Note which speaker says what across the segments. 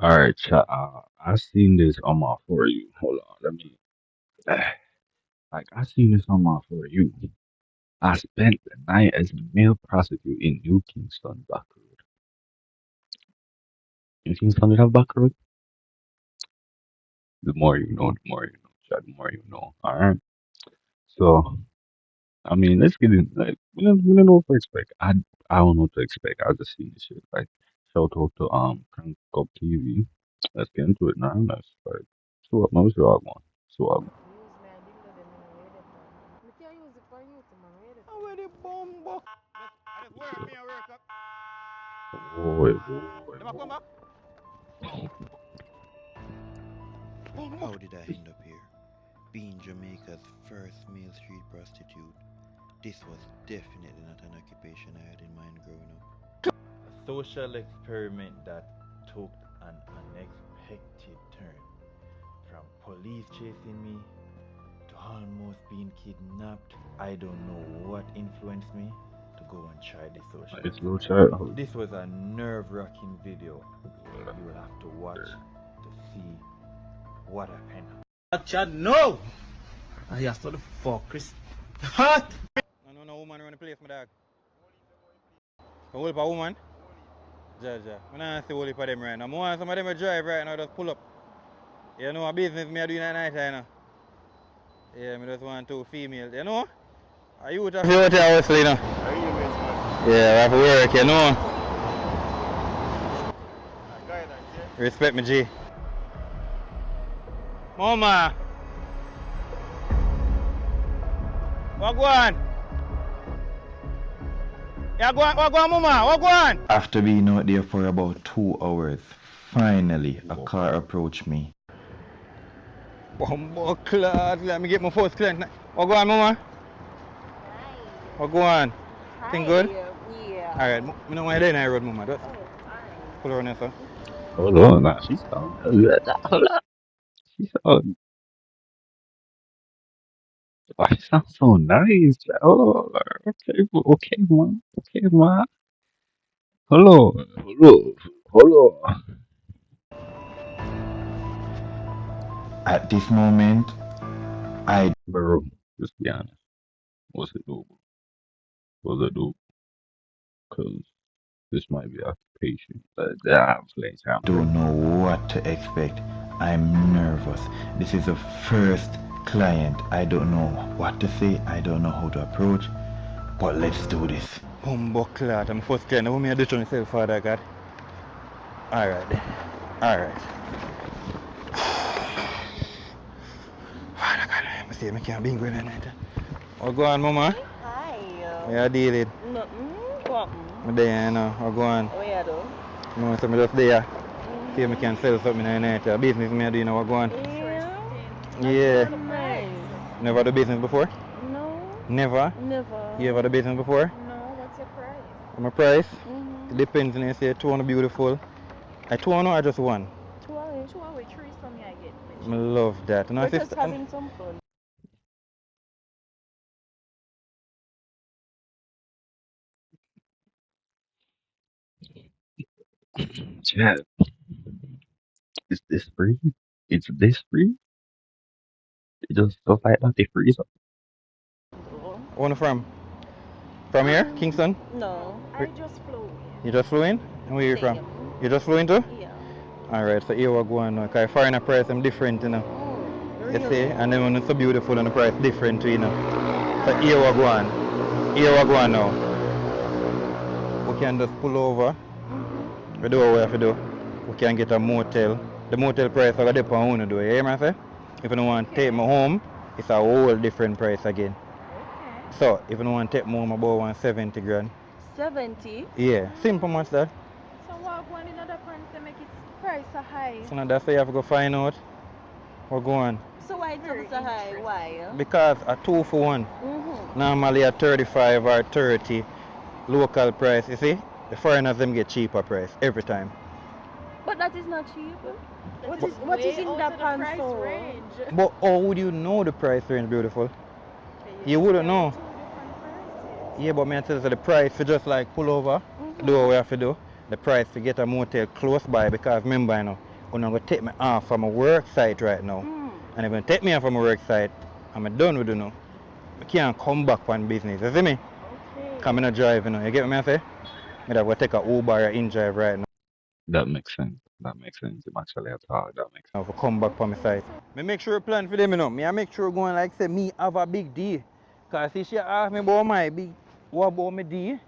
Speaker 1: Alright, chat. I seen this on my for you. Hold on, let me. Like, I seen this on my for you. I spent the night as a male prostitute in New Kingston, Backroad. New Kingston, you have Backroad? The more you know, the more you know, chat. The more you know. Alright. So, I mean, let's get in. Like, we don't know what to expect. I don't know what to expect. I just seen this shit. Like, shout out to Crank Up TV. Let's get into it now. Let's like, so what? No, so I want. So I want.
Speaker 2: Where the bumbo? I just work me and work up.
Speaker 1: Boy, boy,
Speaker 2: Them a come
Speaker 1: boy.
Speaker 2: back?
Speaker 3: How did I end up here? Being Jamaica's first male street prostitute, this was definitely not an occupation I had in mind growing up.
Speaker 4: A social experiment that took an unexpected turn. From police chasing me to almost being kidnapped. I don't know what influenced me to go and try this social
Speaker 1: It's no
Speaker 4: experiment.
Speaker 1: childhood.
Speaker 4: This was a nerve-wracking video. You will have to watch to see what happened.
Speaker 5: Chad, no! I have to the fuck, Chris. Hot!
Speaker 2: No woman run the place, my dog. A whole heap of woman? Ja. I don't see a whole heap of them right now. I want some of them to drive right now, just pull up. You know, a business me I do in the night, you know. Yeah, me just want two females, you know? Are you out of your house, you know? Yeah, I have to work, you know? Respect me, G. Mama! What go on? Yeah, what go on, Mama? What go on?
Speaker 3: After being out there for about 2 hours, finally a car approached me.
Speaker 2: Bumbo clad, let me get my first client. What go on, Mama? What go on? Thing good?
Speaker 6: Yeah.
Speaker 2: Alright, me know why they in road, Mama. Just pull around there, sir.
Speaker 1: Hold on, nah, she sound. Hold on. She sound. Why she sound so nice? Oh, okay, man. Okay, man. Hold on.
Speaker 3: At this moment, I
Speaker 1: Bro, just be honest. What's it do? What's it do? Cause this might be occupation. But I'm playing sound, bro.
Speaker 3: don't know what to expect. I'm nervous. This is the first client. I don't know what to say. I don't know how to approach. But let's do this.
Speaker 2: Bumbo clad, I'm first client. What me I do to myself, Father God? Alright. Alright. Father God, let me see, I can't be going in there. What go on, Mama?
Speaker 6: Hi.
Speaker 2: Where you deal it?
Speaker 6: Nothing. What?
Speaker 2: I'm there, you know. What go on?
Speaker 6: What you do?
Speaker 2: You know, so I'm just there. See if I can sell something in the night. Business me I do, you know, what go on?
Speaker 6: Yeah.
Speaker 2: Yeah.
Speaker 6: Nice.
Speaker 2: Never do business before?
Speaker 6: No.
Speaker 2: Never?
Speaker 6: Never.
Speaker 2: You ever do business before?
Speaker 6: No. What's your price?
Speaker 2: My price?
Speaker 6: Mm-hmm.
Speaker 2: It depends on you say 200 beautiful. I 200 or just one?
Speaker 6: 2 hours. 2 hours. 3 from me I get.
Speaker 2: I love that. And
Speaker 6: We're
Speaker 2: I
Speaker 6: just
Speaker 2: sister,
Speaker 6: having some fun.
Speaker 1: Chat, is this free? It's this free? It just stuff like that, they free. So
Speaker 2: where from? From here? Kingston?
Speaker 6: No. I just flew.
Speaker 2: You just flew in? And where you from?
Speaker 6: Same.
Speaker 2: You just flew in too?
Speaker 6: Yeah.
Speaker 2: Alright, so here we go on now. Because foreigner price them different, you know. You see? And then when it's so beautiful and the price different too, you know. So here we go on. Here we go on now. We can just pull over. We do what we have to do. We can get a motel. The motel price I got depend on who do. You hear me say? If you don't want to take me home, it's a whole different price again.
Speaker 6: Okay.
Speaker 2: So if you don't want to take me home about 170 grand.
Speaker 6: 70.
Speaker 2: Yeah, simple much that.
Speaker 6: So what one in other pants to make its price so high?
Speaker 2: So now that's why you have to go find out what go on.
Speaker 6: So why it's so high? Why?
Speaker 2: Because a 2 for 1.
Speaker 6: Mm-hmm.
Speaker 2: Normally a 35 or 30 local price, you see? The foreigners them get cheaper price every time.
Speaker 6: But that is not cheap. What is in that pants range?
Speaker 2: But how would you know the price range, beautiful? You wouldn't know. Yeah, but me I tell you the price for just like pull over, do what we have to do. the price to get a motel close by because remember, you know, you're going to take me off from a work site right now. And if you take me off from a work site, I'm done with you now. I can't come back on business, you see me?
Speaker 6: Okay.
Speaker 2: Come in a drive, you know, you get what I say? I have to take a Uber or in drive right now.
Speaker 1: That makes sense. That makes sense. I'm actually a talk. That makes
Speaker 2: Now to come back from my site. Me make sure plan for them, you know. Me I make sure going like say me have a big day. Cause see she ask me about my big what about my day.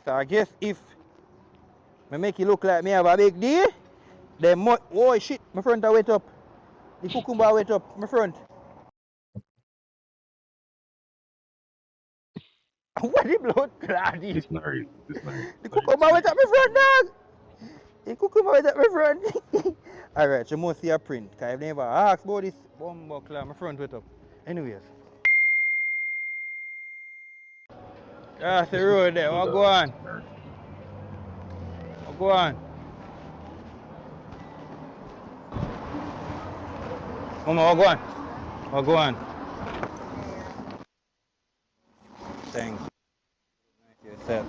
Speaker 2: So I guess if me make it look like me have a big day, then oh shit, my front are wet up. The cucumber wet up, my front. What the blood clot is?
Speaker 1: It's not real. It's not real.
Speaker 2: The
Speaker 1: Sorry,
Speaker 2: cucumber wet
Speaker 1: sorry.
Speaker 2: up my front dog. The cucumber wet up my front. Alright, you must see a print. Cause I never asked about this bumbo clot, my front wet up. Anyways. That's the road there,
Speaker 1: So
Speaker 2: what go
Speaker 1: the
Speaker 2: on? What go on? Mama, what go on? What go on? Thanks. Yourself.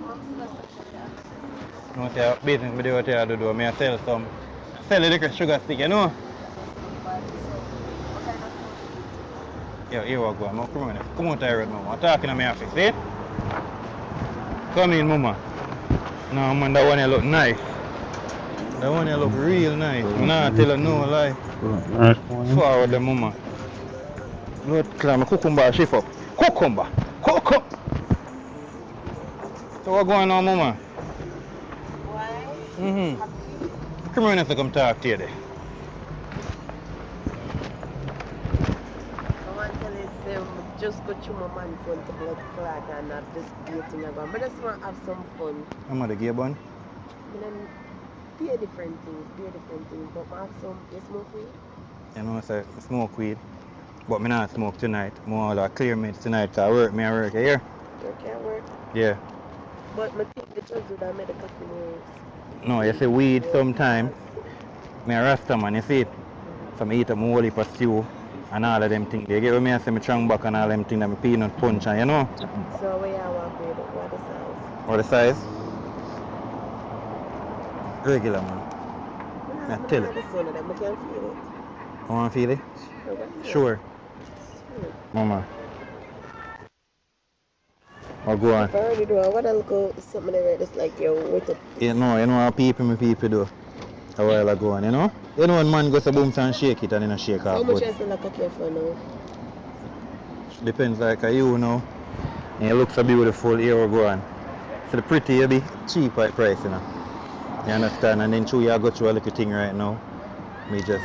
Speaker 2: No say business me do what I do. Me I sell some. Sell the liquor sugar stick, you know? Yo, here what go on. Come on, come out here, mama. I'm talking to my office, see? Come in, mama. No, man, that one here look nice. That one here look real nice. I'm not tell her no lie.
Speaker 1: Alright, fine.
Speaker 2: Forward the mama. Lord, climb a cucumber shift up. Cucumber! Cucumber! So what going on, mama?
Speaker 6: Why?
Speaker 2: Come here and come talk to you there.
Speaker 6: I want to tell you, just go through my man phone to blood clot and have this dating about. I just want to have some fun.
Speaker 2: I'm at the gear bun.
Speaker 6: I mean, be different things, but I have some, you smoke weed?
Speaker 2: You know, say I smoke weed. But me not smoke tonight. More like clear meds tonight cause I work you hear?
Speaker 6: You can't work.
Speaker 2: Yeah.
Speaker 6: But I think the drugs with that medical thing
Speaker 2: No, you say weed sometime. Me a rasta man, you see it? So me eat a whole heap of stew and all of them things. You get what me I say me trunk back and all them things that me peanut punch and you know?
Speaker 6: So where you want with it? What the size?
Speaker 2: What the size? Regular man. I tell
Speaker 6: I
Speaker 2: it.
Speaker 6: just one of them, I can't feel it.
Speaker 2: You wanna feel it?
Speaker 6: Okay.
Speaker 2: Sure. Mama. What go on?
Speaker 6: I already do. I want to look at something there that's like your wait up.
Speaker 2: You know how people do a while ago, and you know? You know when man goes to boom and shake it and then a shake
Speaker 6: How
Speaker 2: off.
Speaker 6: much
Speaker 2: But
Speaker 6: I feel like I care for now?
Speaker 2: depends like you know. And you look so beautiful, here we go on. So the pretty you be cheap at price, you know. You understand? And then through you go through a little thing right now. Me just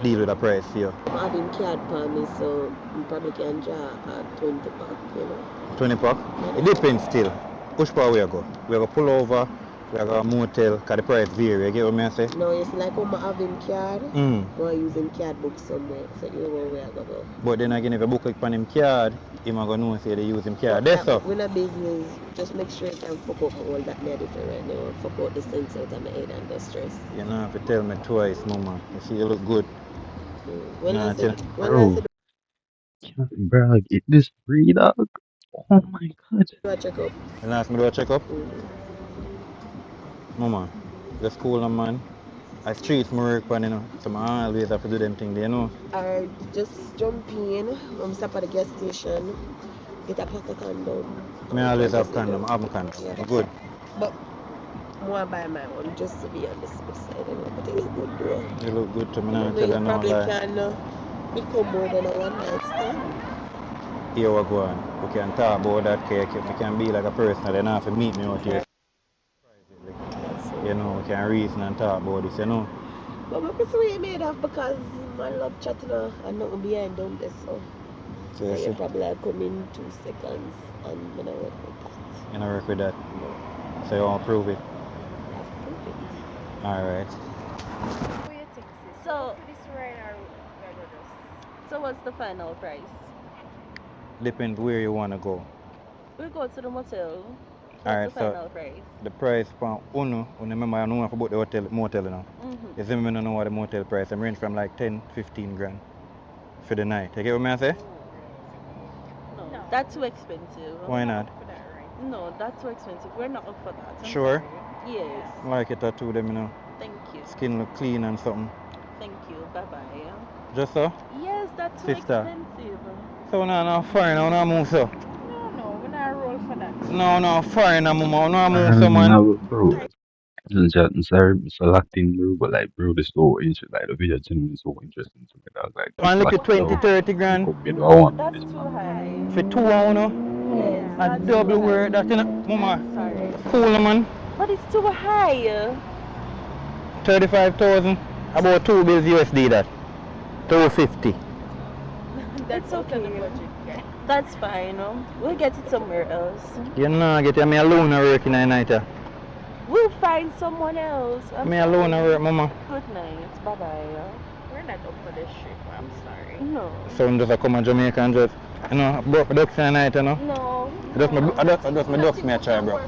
Speaker 2: deal with the price for you.
Speaker 6: I'm having card for me, so you probably can draw a 20 pack, you know.
Speaker 2: 20 pack? It depends still. Which part we go? We go pull over, we go motel, because the price vary. You get what I say?
Speaker 6: No, it's like when I'm having card,
Speaker 2: Mm.
Speaker 6: I'm using card book somewhere, so you know where I go.
Speaker 2: But then again, if you book on him card, him a go know say they use him card.
Speaker 6: But
Speaker 2: That's so.
Speaker 6: when a business, just make sure you can fuck up all that me different right now. Fuck out the sense out of my head and the stress.
Speaker 2: You know have to tell me twice, mama. You see you look good.
Speaker 6: When
Speaker 2: Nah,
Speaker 6: I said,
Speaker 1: Bro, bro, get this free dog. Oh my god.
Speaker 6: do a checkup.
Speaker 2: you ask me to do a check up?
Speaker 6: Mm-hmm.
Speaker 2: Mama, just cool man. I streets my work on, you know. So I always have to do them things, you know.
Speaker 6: Or just jump in, stop at the gas station, get a pack of condom.
Speaker 2: I always have condom, I have my condom.
Speaker 6: Yeah.
Speaker 2: I'm good.
Speaker 6: But more buy my one just to be on the safe side, you know. But it look good though.
Speaker 2: You look good to me,
Speaker 6: You
Speaker 2: now
Speaker 6: know,
Speaker 2: tell
Speaker 6: you
Speaker 2: you no
Speaker 6: probably
Speaker 2: lie.
Speaker 6: can become more than a one night stand.
Speaker 2: Here we go on. We can talk about that cake. If you can be like a person, then have to meet me out here. You know, we can reason and talk about this, you know.
Speaker 6: But my person made off because my love chatting and nothing behind down there, so.
Speaker 2: So
Speaker 6: So
Speaker 2: you
Speaker 6: you
Speaker 2: see,
Speaker 6: probably come in 2 seconds and I'm gonna work with that.
Speaker 2: you know, work with that.
Speaker 6: No,
Speaker 2: So you want to prove it?
Speaker 6: that's perfect.
Speaker 2: Alright.
Speaker 6: So, so what's the final price?
Speaker 2: Depends where you want to go.
Speaker 6: We go to the motel. What's
Speaker 2: Alright,
Speaker 6: the
Speaker 2: so
Speaker 6: final price?
Speaker 2: the price for Uno, remember I know about the hotel, motel now. You see me don't know what the motel price. I'm range from like 10, 15 grand for the night. You get what I say?
Speaker 6: No, that's too expensive.
Speaker 2: Why not?
Speaker 7: No, that's too expensive. We're not up for that. I'm
Speaker 2: Sure.
Speaker 7: sorry. Yes.
Speaker 2: Like it tattoo them, you know.
Speaker 7: Thank you.
Speaker 2: Skin look clean and something.
Speaker 7: Thank you. Bye bye.
Speaker 2: Just so?
Speaker 7: Yes, that's too
Speaker 2: Sister.
Speaker 7: expensive.
Speaker 2: So no foreigner, no move so.
Speaker 7: No, we're not roll for that.
Speaker 2: No foreigner, mama, no move so man.
Speaker 1: No, bro. Sorry, selecting, bro, but like, bro, the so interesting. Like, the video genuinely so interesting to me. That I was like,
Speaker 2: One look
Speaker 1: like,
Speaker 2: at 20,
Speaker 1: yo,
Speaker 2: 30
Speaker 1: you
Speaker 2: grand.
Speaker 1: could be the
Speaker 7: No,
Speaker 1: one
Speaker 7: that's
Speaker 1: minute,
Speaker 7: too
Speaker 1: man.
Speaker 7: high.
Speaker 2: For 2 hours, no?
Speaker 7: Yes,
Speaker 2: A
Speaker 7: that's
Speaker 2: double
Speaker 7: too high.
Speaker 2: word, that you know, mama.
Speaker 7: I'm sorry.
Speaker 2: Cool man.
Speaker 7: But it's too high.
Speaker 2: 35,000. About 2 bills USD that. 250.
Speaker 7: It's okay. That's fine. We'll get it somewhere else.
Speaker 2: You know, get me alone working at night.
Speaker 7: We'll find someone else.
Speaker 2: Me alone work, mama.
Speaker 7: Good night. Bye bye. We're not up for this shit. I'm sorry. No.
Speaker 2: So I'm just come to Jamaica and just, you know, broke my ducks in the night, you know.
Speaker 7: No.
Speaker 2: I just my ducks me a try, bro.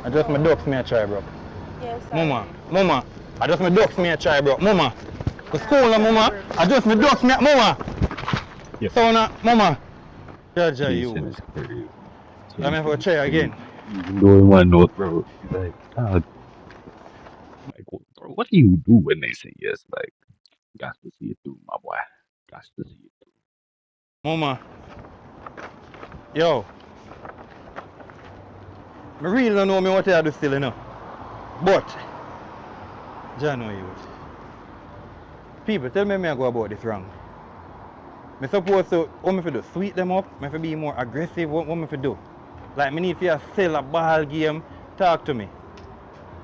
Speaker 2: I just my ducks me a try, bro.
Speaker 7: Yes,
Speaker 2: Mama, I just my ducks me a try, bro. Mama, to school, mama. I just my ducks me, mama.
Speaker 1: Yeah.
Speaker 2: So now, mama. Judge
Speaker 1: Kingston
Speaker 2: you.
Speaker 1: is crazy.
Speaker 2: I'm
Speaker 1: Kingston
Speaker 2: for
Speaker 1: is
Speaker 2: try again.
Speaker 1: crazy. Even though he want to know, bro, he's like, God, like, bro, what do you do when they say yes? Like, got to see it through, my boy. Got to see it through.
Speaker 2: Mama. Yo. I really don't know me what I do still, you know. But, January youth. People tell me I go about this wrong. Me supposed to, what me fi do? Sweet them up? Me fi be more aggressive? What me fi do? Like me need to sell a ball game. Talk to me.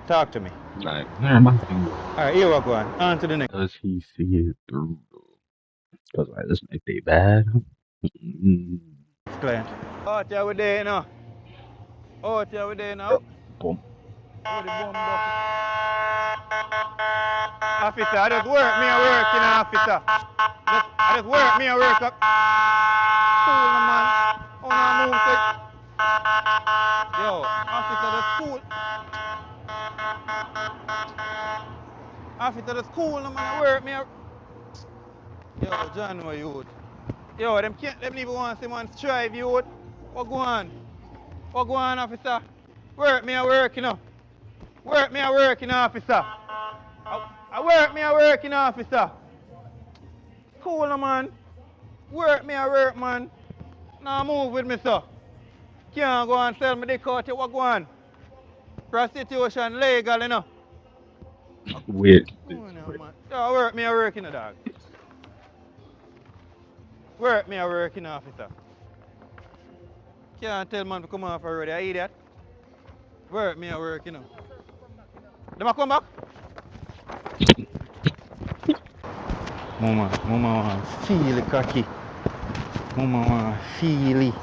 Speaker 2: Talk to me.
Speaker 1: Like, here's my thing, though.
Speaker 2: Alright, here we go on. On to the next.
Speaker 1: Does he see it through, though? Because, like, listen, if they bad,
Speaker 2: Client. Out here we there, you know. Out here we there now.
Speaker 1: boom.
Speaker 2: Oh, the bomb bucket. Officer, I just work, me a work, you know, officer. I just work, me a work up. Cool, no, man. Oh, no, move, say. Yo, officer, that's cool. Officer, that's cool, no, man, I work, me a... Yo, John, what youth? Yo, them can't, them even want to see man strive, youth. What go on? What go on, officer? Work, me a work, you know. Work, me a work, you know, officer. I work, me a work, you know, officer. Cool, no, man. Work, me a work, man. Now move with me, sir. Can't go and sell me the cut, what go on? Prostitution legal, you know.
Speaker 1: Wait,
Speaker 2: Oh,
Speaker 1: this
Speaker 2: no,
Speaker 1: way.
Speaker 2: man. Yo, work, me a work, you know, dog. Work, me a work, you know, officer. Can't tell man to come off already, I idiot. Work, me a work, you know. Them a come back? Mama want feel it cocky. Mama want feel it.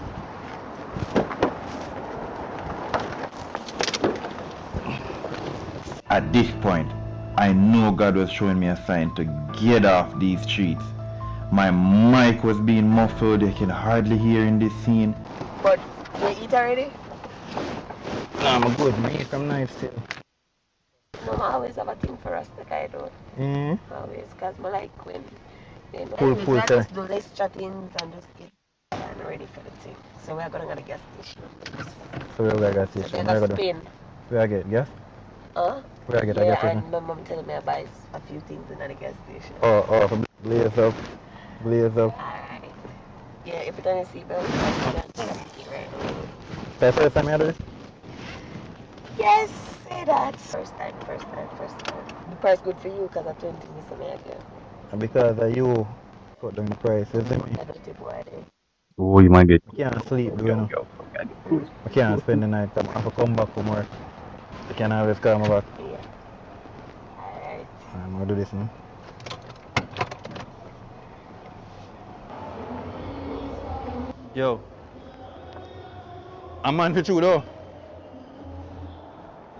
Speaker 4: At this point, I know God was showing me a sign to get off these streets. My mic was being muffled, you can hardly hear in this scene.
Speaker 6: But you eat already?
Speaker 2: Nah, I'm good. Me some nice still.
Speaker 6: Mama always have a thing for us to guide out. Always, because I like when, you know,
Speaker 2: Cool,
Speaker 6: we
Speaker 2: cool,
Speaker 6: can
Speaker 2: sir.
Speaker 6: just do less chattings and just get and ready for the thing. So we're going to go to the gas station.
Speaker 2: So where I got
Speaker 6: So
Speaker 2: station?
Speaker 6: we're going to spin.
Speaker 2: Where I get gas?
Speaker 6: Huh?
Speaker 2: Where I get a
Speaker 6: Yeah,
Speaker 2: gas station?
Speaker 6: and my mom telling me I buy a few things in the gas station.
Speaker 2: Oh, blaze up. Blaze up.
Speaker 6: Alright. Yeah, if it's on your seatbelt, you can't see it right now.
Speaker 2: That's the first time I do this?
Speaker 6: Yes, say that. First time. The price good for you because I 20 minutes a minute.
Speaker 2: And because of you cut down the prices, I mean.
Speaker 6: I don't boy there.
Speaker 1: Oh, you might get
Speaker 2: I
Speaker 1: close,
Speaker 2: can't
Speaker 1: bro.
Speaker 2: sleep,
Speaker 1: Yo,
Speaker 2: do you
Speaker 1: yo,
Speaker 2: know?
Speaker 1: yo, bro. Gotta get close.
Speaker 2: I can't spend the night. I have to come back from work. I can't always call me back.
Speaker 6: Yeah. Alright.
Speaker 2: I'm gonna do this now. Yo. I'm man for true though.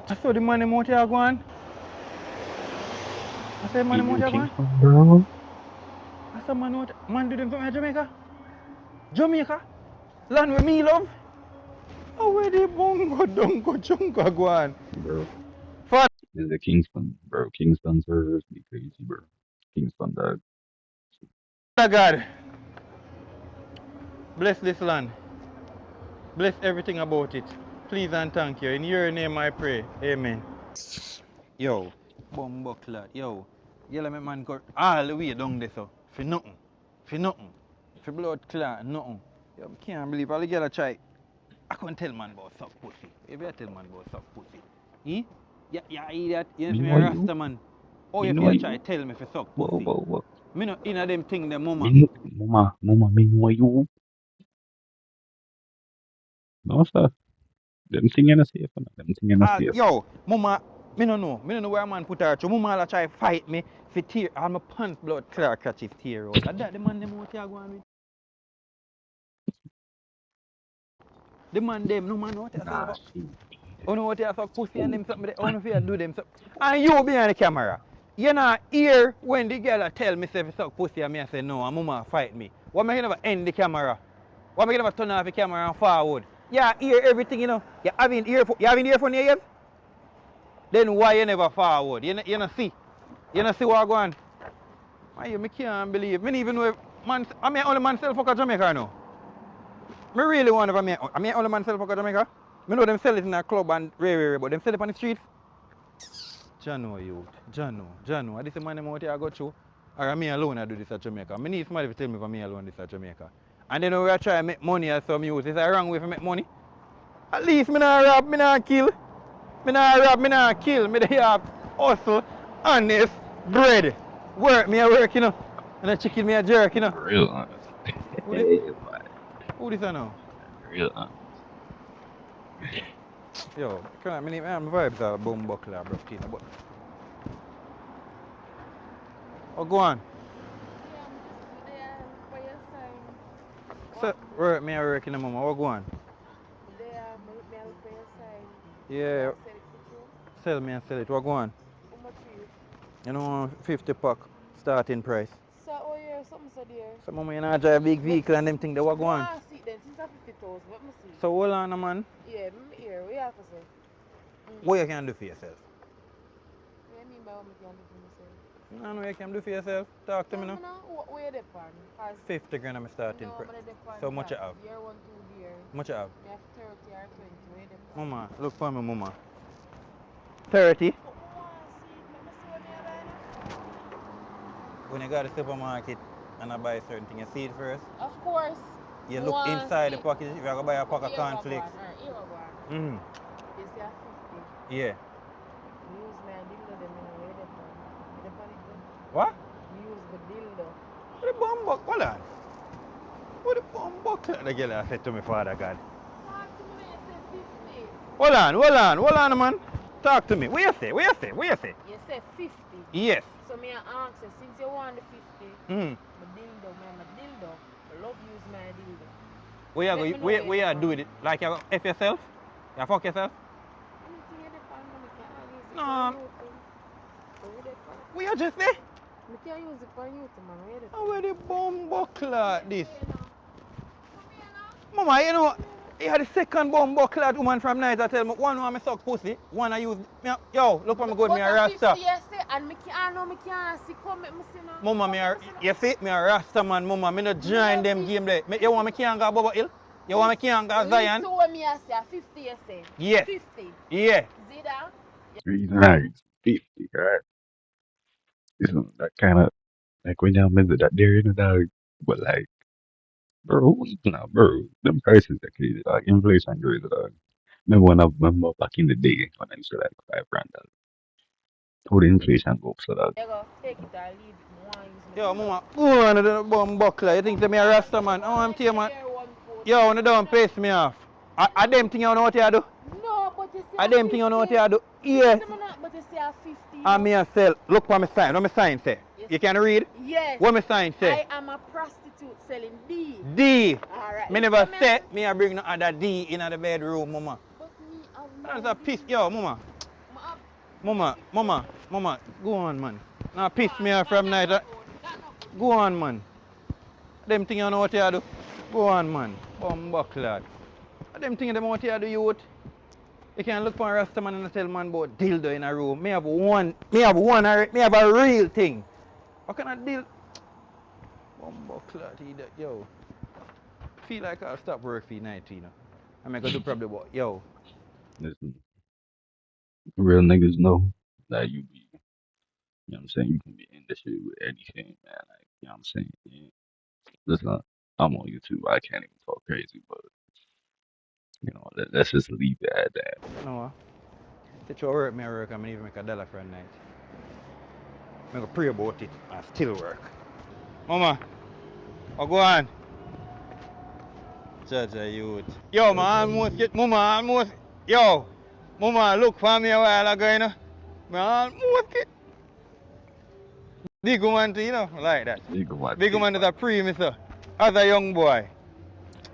Speaker 2: I saw the money out here going. I said money out
Speaker 1: You
Speaker 2: here going.
Speaker 1: Kingston, bro?
Speaker 2: I said man do them from Jamaica. Jamaica? Land with me love. Oh where the bongo dongo chunka go on.
Speaker 1: Bro.
Speaker 2: Father
Speaker 1: This is a Kingston, bro. Kingston servers be crazy, bro. Kingston, dog.
Speaker 2: God. Bless this land. Bless everything about it. Please and thank you. In your name I pray. Amen. Yo, bumbo clot. Yo, yellow me man go all the way down there so. For nothing. For nothing. For blood clot, nothing. Yo, I can't believe all the girl try. I can't tell man about suck pussy. If I tell man about suck pussy. Eh? Yeah, idiot. You know
Speaker 1: Me
Speaker 2: me
Speaker 1: know
Speaker 2: a
Speaker 1: you.
Speaker 2: rasta man. Oh,
Speaker 1: Me
Speaker 2: you
Speaker 1: know
Speaker 2: feel try
Speaker 1: you.
Speaker 2: tell me for suck
Speaker 1: Whoa,
Speaker 2: pussy.
Speaker 1: whoa, whoa.
Speaker 2: Me no inna them thing them mama.
Speaker 1: Me, mama, me know you. No, sir. Them thing in a safe, man. Them thing in a safe.
Speaker 2: Yo, mama, me no know. Me no know where a man put her through. Mama la try fight me for tear. All my pants blood clear catch his tear out. And that the man them out here going with. The man them, no man out here
Speaker 1: Nah,
Speaker 2: suck.
Speaker 1: she.
Speaker 2: Oh no out here suck pussy and
Speaker 1: Oh,
Speaker 2: them something. Oh no fear do them something. And you behind the camera. You not hear when the girl tell me say suck pussy and me I say no and mama fight me. Why me never end the camera? Why me never turn off the camera and forward? Yeah, hear everything you know. You having earphone in your ears? Then why you never forward? You not see? You not see what going on? I can't believe. Me even know if man, I mean only man sell fuck Jamaica now. Me really wonder if I mean only man sell fuck Jamaica. Me know them sell it in a club and rare, but them sell it on the streets. Jano youth, Jano. I this man them out here I go through. Or me alone I do this at Jamaica. Me need somebody to tell me for me alone this at Jamaica. And then when we try to make money as some youth, is that wrong way to make money? At least me not rob, me not kill. Me not rob, me not kill. Me dey have hustle, honest, bread. Work, me a work, you know. And a chicken, me a jerk, you know.
Speaker 1: real honest.
Speaker 2: Who this?
Speaker 1: Hey, boy.
Speaker 2: Who this I know?
Speaker 1: Real honest.
Speaker 2: Yo, can I mean, my vibes are boom buckler, bro, Tina, but. Oh, go on. So, work, me a work in the moment. Oh, go on. Yeah, sell me and sell it. What go on? You know, 50 pack starting price.
Speaker 6: So, oh yeah, something so dear.
Speaker 2: Some of you know drive big vehicle and them thing they what go on.
Speaker 6: See then, since I 50,000, what me see?
Speaker 2: So hold on, man.
Speaker 6: Yeah, me here, we have to say.
Speaker 2: What you can do for yourself?
Speaker 6: What do you mean by what me can do for myself?
Speaker 2: No, no, you can do for yourself. Talk to me now.
Speaker 6: Where you depend?
Speaker 2: 50 grand I'm starting
Speaker 6: No,
Speaker 2: price.
Speaker 6: I'm depend.
Speaker 2: So much you have?
Speaker 6: Year 1, 2 year.
Speaker 2: Much you have?
Speaker 6: Me have 30 or 20, where you depend?
Speaker 2: Mama, look for me, mama. 30.
Speaker 6: But me want to see it, let me see what you have.
Speaker 2: When you go to the supermarket and I buy a certain thing, you see it first.
Speaker 6: Of course.
Speaker 2: You look inside the package if you're going to buy a pack of cornflakes.
Speaker 6: Here we go.
Speaker 2: Mm.
Speaker 6: You see a 50.
Speaker 2: Yeah.
Speaker 6: Use my dildo, then where you depend? You depend it good?
Speaker 2: What?
Speaker 6: Use the dildo.
Speaker 2: What the bum hold on. What the bum buckler the girl said to me, Father God?
Speaker 6: Talk to me, you say 50.
Speaker 2: Hold on, man. Talk to me. What you say?
Speaker 6: You say 50.
Speaker 2: Yes.
Speaker 6: So me ask you, since you want the 50,
Speaker 2: Mm.
Speaker 6: my dildo, I love use my dildo.
Speaker 2: Where you do it? Like you F yourself? You fuck yourself?
Speaker 6: Anything you depend on, me can use it
Speaker 2: No.
Speaker 6: for you. So where you depend?
Speaker 2: What you just say?
Speaker 6: Me can use it for you, man. Where you depend?
Speaker 2: Oh, where the bum buckler this? Mama, you know, you had the second bum buckler woman from night that tell me one want me suck pussy, one I use me. Yo, look for me good, me a rasta.
Speaker 6: And me can't see come make me see now.
Speaker 2: Mama, you see me a rasta man, mama, me no join them game there. You want me can't go Bubba Hill? You want me can't go Zion?
Speaker 6: So when me I say 50 you say?
Speaker 2: Yes.
Speaker 6: 50.
Speaker 2: Yeah.
Speaker 6: See that?
Speaker 1: Reason nice. 50, right? It's that kind of, like when y'all visit that there, you know, dog. But like, bro, nah, bro, them prices are crazy, dog. Inflation crazy, dog. Remember when I remember back in the day when I used to like 5 grand, dog. How the inflation go up, so dog.
Speaker 6: You go take it or leave it. Me want use
Speaker 2: Yo, mama, go on the bum buckler. You think to me a rasta man? Oh, I'm telling man. Yo, no don't piss me off. I them thing you know what you do?
Speaker 6: No, but you see
Speaker 2: I them thing you know what you do? Yes.
Speaker 6: But you see a 50.
Speaker 2: And me a sell. Look for my sign. What my sign say?
Speaker 6: Yes.
Speaker 2: You can read?
Speaker 6: Yes.
Speaker 2: What my sign say?
Speaker 6: I am a prostitute selling D.
Speaker 2: D.
Speaker 6: Alright.
Speaker 2: Me never say me a bring no other D in the bedroom, mama.
Speaker 6: But me
Speaker 2: That's a piss. Yo, mama. Mama, go on, man. Now piss me off from night. Go on, man. Them thing you know what you do? Go on, man. Bumbuckler. Them thing them what you do, youth. You can look for a rasta man and tell man about dildo in a room. Me have a real thing. What kind of deal? Bumbuckler, yo. Feel like I'll stop work for night, you know. I'm gonna do probably what? Yo.
Speaker 1: Listen, real niggas know that you know what I'm saying, you can be in this shit with anything, man. Like, you know what I'm saying? Yeah. Listen, I'm on YouTube. I can't even talk crazy, but let's just leave it at that.
Speaker 2: You know what? Sit your work, me work, I'm gonna even make $1 for a night. I'm gonna pray about it and still work. Mama, I go on. Judge a youth. Yo, man, almost get mama, almost. Yo, mama, look for me a while ago, you know. Man, almost get. Big woman, you know, like that.
Speaker 1: You can watch
Speaker 2: Big
Speaker 1: it,
Speaker 2: woman is
Speaker 1: but
Speaker 2: a pre, mister. As a young boy.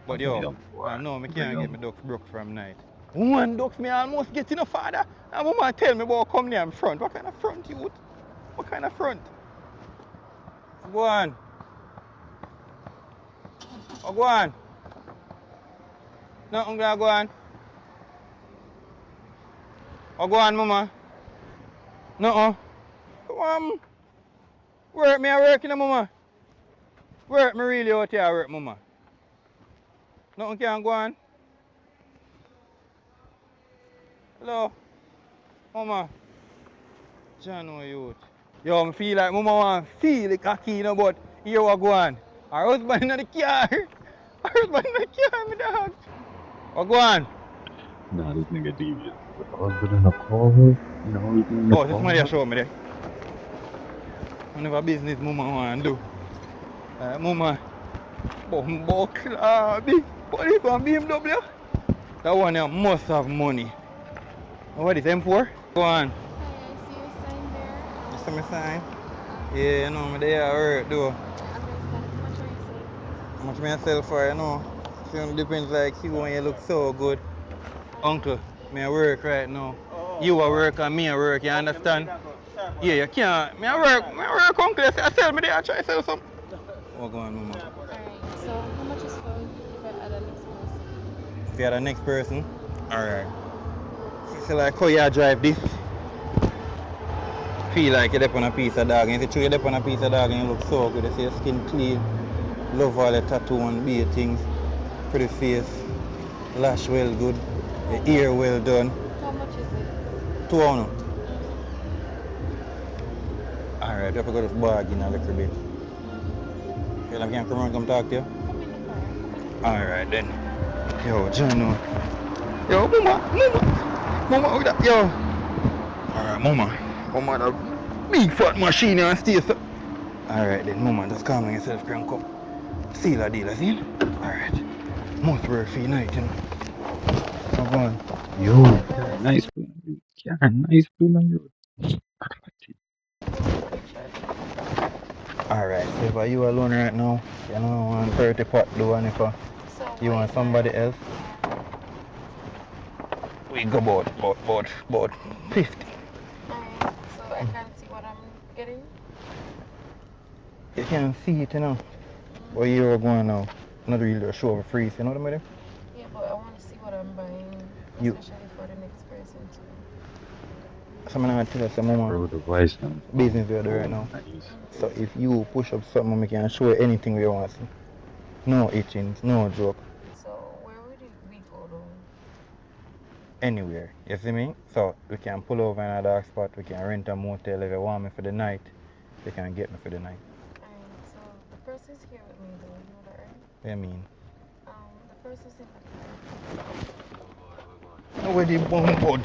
Speaker 2: But
Speaker 1: as a
Speaker 2: yo,
Speaker 1: young boy,
Speaker 2: I know I
Speaker 1: as a
Speaker 2: can't get
Speaker 1: young
Speaker 2: my ducks broke from night. Woman ducks me almost getting a father. And woman tell me about come near in front. What kind of front, youth? What kind of front? Go on. Oh, go on. Nothing gonna go on. Oh, go on, mama. No. Work me, I work in the mama. Work me really out here, I work, mama. Nothing can go on. Hello, mama. John, no youth. Yo, I feel like mama want to feel the cocky, you know, but here what go on. Her husband in the car. Her husband in the car, my dog. What go on?
Speaker 1: Nah, this nigga devious. With the husband in the car, you know, husband in the
Speaker 2: Oh, this somebody
Speaker 1: car.
Speaker 2: show me there. Whatever business mama want to do. Mama, bumbo club. Police on BMW. That one there must have money. What is M4? Go on. You see my sign? Yeah, you know, me there I work though. How much me I sell for, you know? It only depends like you when you look so good. Uncle, me I work right now. You a work and me a work, you understand? Yeah, you can't. Me I work, uncle. I sell me there, I try to sell some. What going on, mama?
Speaker 8: Alright, so how much is for if I add a next person?
Speaker 2: If you're the next person? Alright. So like how you drive this? Feel like you're on a piece of dog. And if you're on a piece of dog and you look so good, you see your skin clean. Love all the tattoo and beard things. Pretty face. Lash well good. Your ear well done.
Speaker 8: How much is it?
Speaker 2: 200. Alright, you have to go to this bargain a little bit. Feel like I can come around and come talk to you?
Speaker 8: Come in the car.
Speaker 2: Alright then. Yo, John. Yo, mama, hold up, yo. Alright, mama. Mama, that big fat machine and stay so. Alright then, mama, just calm down yourself, crank up. Seal a deal, see? Alright. Must work for your night, you know. So go on.
Speaker 1: Yo, yeah, nice feeling you. Yeah, nice feeling you.
Speaker 2: Alright, so if you alone right now, you don't want 30 pot do and if you want somebody else, we go about 50.
Speaker 8: Alright, so I can see what I'm getting.
Speaker 2: You can see it, you know. What you are going now. Not really a show of a freeze, you know what I mean?
Speaker 8: Yeah, but I want to see what I'm buying,
Speaker 2: You-
Speaker 8: especially for the next person too.
Speaker 2: So I'm gonna tell you some more
Speaker 1: Bro, the voice sounds
Speaker 2: business we are doing right
Speaker 1: so
Speaker 2: now.
Speaker 1: nice.
Speaker 2: So if you push up something, we can show you anything we want to see. No itchings, no joke.
Speaker 8: So where would we go though?
Speaker 2: Anywhere. You see me? So we can pull over in a dark spot, we can rent a motel if you want me for the night, you can get me for the night.
Speaker 8: Alright, so the person's here with me though, you know that, right?
Speaker 2: What do you mean?
Speaker 8: The person's in the car.
Speaker 2: Where the bumbo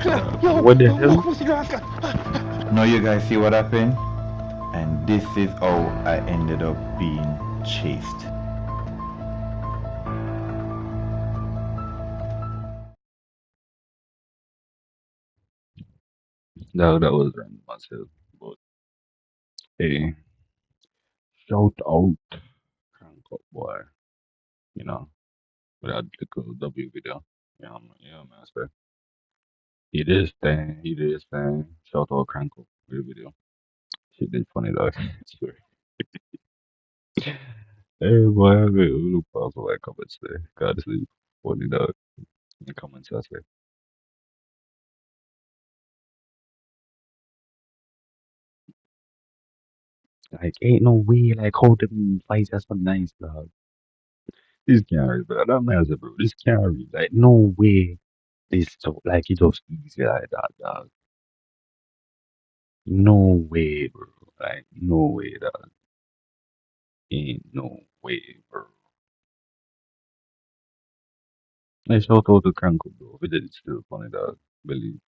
Speaker 1: Nah,
Speaker 2: Yo,
Speaker 1: what the hell?
Speaker 2: pussy rascal.
Speaker 4: Now you guys see what happened? And this is how I ended up being chased.
Speaker 1: No, that was random myself. But hey, shout out, crank up, boy. You know, without the cool W video. Yeah, master. He did his thing. Shout out, crank up with the video. Shit did funny though. Swear. Hey, boy, I mean, we look past all that comments there. God, this is funny though. In the comments, I say. Like, ain't no way, like, how them fights are so nice, dog. This can't be, but that man said, bro, this can't be. Like, no way this so, like, it just easy like that, dog. No way, bro. Like, no way, dog. Ain't no way, bro. Like, shout out to Cranko, bro. But it's still funny, dog. Believe.